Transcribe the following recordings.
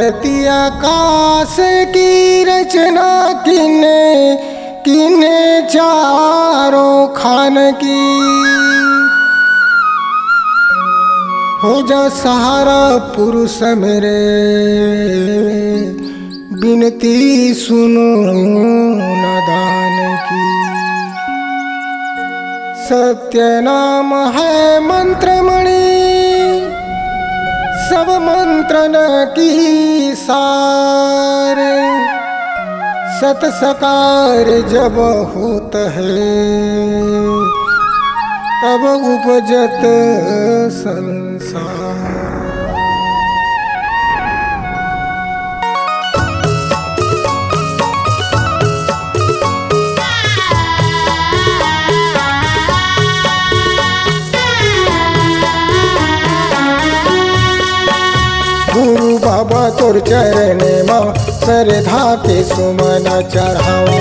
धरती आकाश की रचना किने किने चारों खान की। हो जा सहारा पुरुष मेरे, बिनती सुनो नदान की। सत्य नाम है मंत्रमणि, सब मंत्रन की सार। सत सकार जब होत है, तब उपजत संसार। गुरु बाबा तोर चरण माँ श्रद्धा के सुमन चढ़ावा।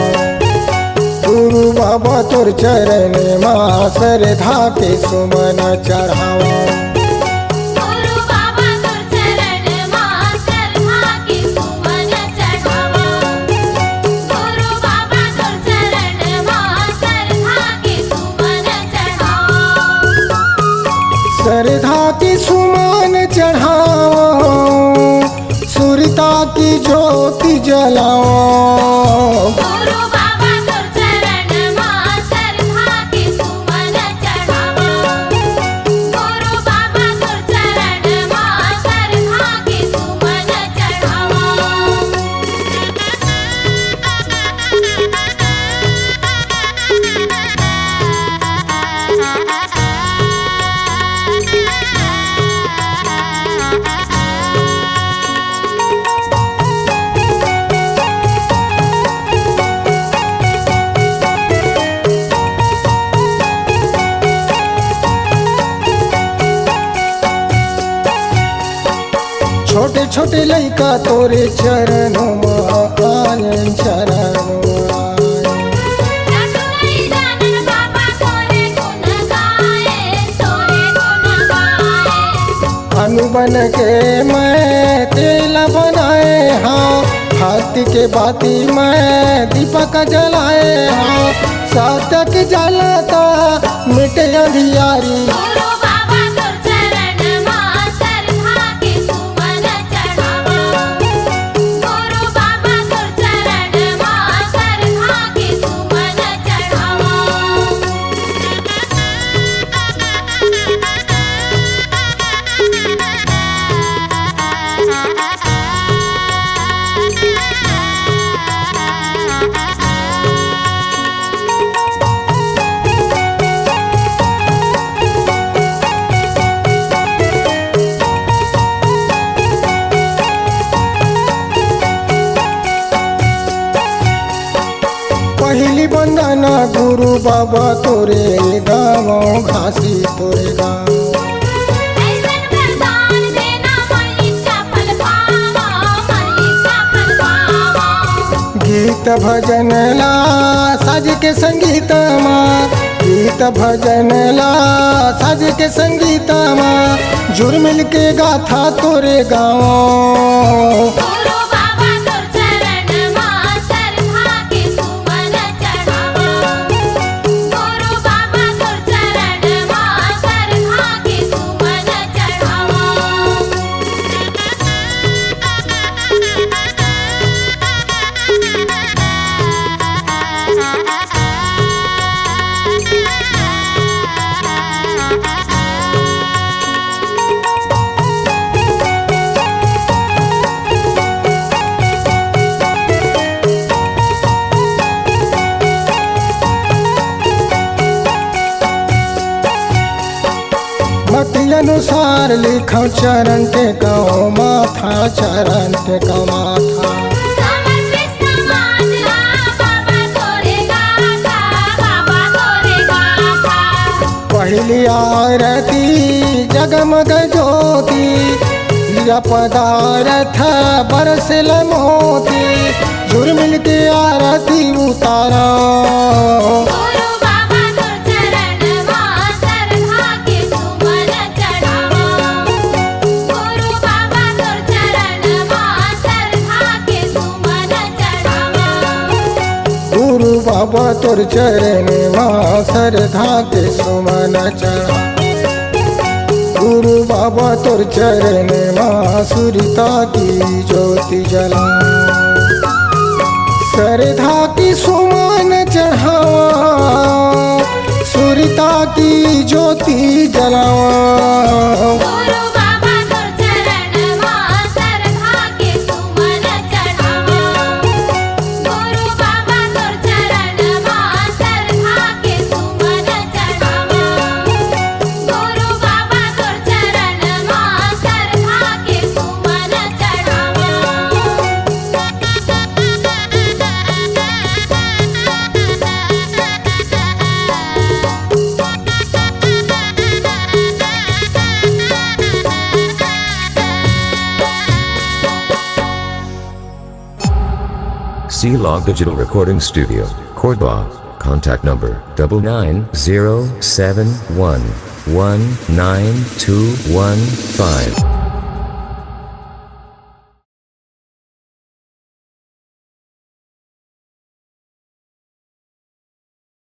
गुरु बाबा तोर चरण माँ श्रद्धा के सुमन चढ़ावा। गुरु बाबा तोर चरण माँ श्रद्धा के सुमन चढ़ावा। गुरु बाबा तोर चरण माँ श्रद्धा के सुमन चढ़ावा। श्रद्धा की सुमन चढ़ाओ, सूर्यता की ज्योति जलाओ। गुरु बाबा तोर चरण माँ श्रद्धा के सुमन चढ़ावा। गुरु बाबा तोर चरण माँ श्रद्धा के सुमन चढ़ावा। छोटे छोटे लइका तोरे चरणों में आयन चरणों आयन। रसुई जानन बाबा तोरे गुण गाए, तोरे गुण गाए। अनुबन के मैं तेल बनाए हाँ, हाथी के बाती मैं दीपक जलाए हाँ। सातक जलता मिटे अंधियारी। गुरु बाबा तोर चरण माँ श्रद्धा के सुमन चढ़ावा। गुरु बाबा तोर चरण माँ श्रद्धा के सुमन चढ़ावा। पहली बंदना गुरु बाबा तोरे गाँव घासी तोरे गाँव। ऐसन वरदान देना मल्लिका फल पावा, मल्लिका फल पावा। गीत भजन ला साज के संगीत माँ, गीत भजन ला साज के संगीत माँ। जुड़ मिल के गाथा तोरे गाँव। गुरु बाबा तोर चरण माँ श्रद्धा के सुमन चढ़ावा। गुरु बाबा तोर चरण माँ श्रद्धा के सुमन चढ़ावा। भक्ति अनुसार लिखो चरण टेको माथा, चरण टेको माथा। समर्पित समाज ला बाबा तोरे गाथा, बाबा तोरे गाथा। पहली आरती जगमग ज्योति, हीरा पदारथ बरसल मोती। जुड़ मिल के आरती उतारो। गुरु बाबा तोर चरण माँ श्रद्धा के सुमन चढ़ावा। गुरु बाबा तोर चरण माँ बाबा तोर चरण माँ श्रद्धा के सुमन चढ़ा गुरु बाबा तोर चरण माँ सुरता की ज्योति जला श्रद्धा की सुमन चढ़ावा सुरता की ज्योति जलावा गुरु बाबा तोर चरण माँ श्रद्धा के सुमन चढ़ावा गुरु बाबा तोर चरण माँ श्रद्धा के सुमन चढ़ावा गुरु बाबा तोर चरण माँ श्रद्धा के सुमन चढ़ावा C-Log Digital Recording Studio, Cordoba. Contact number 99071192215.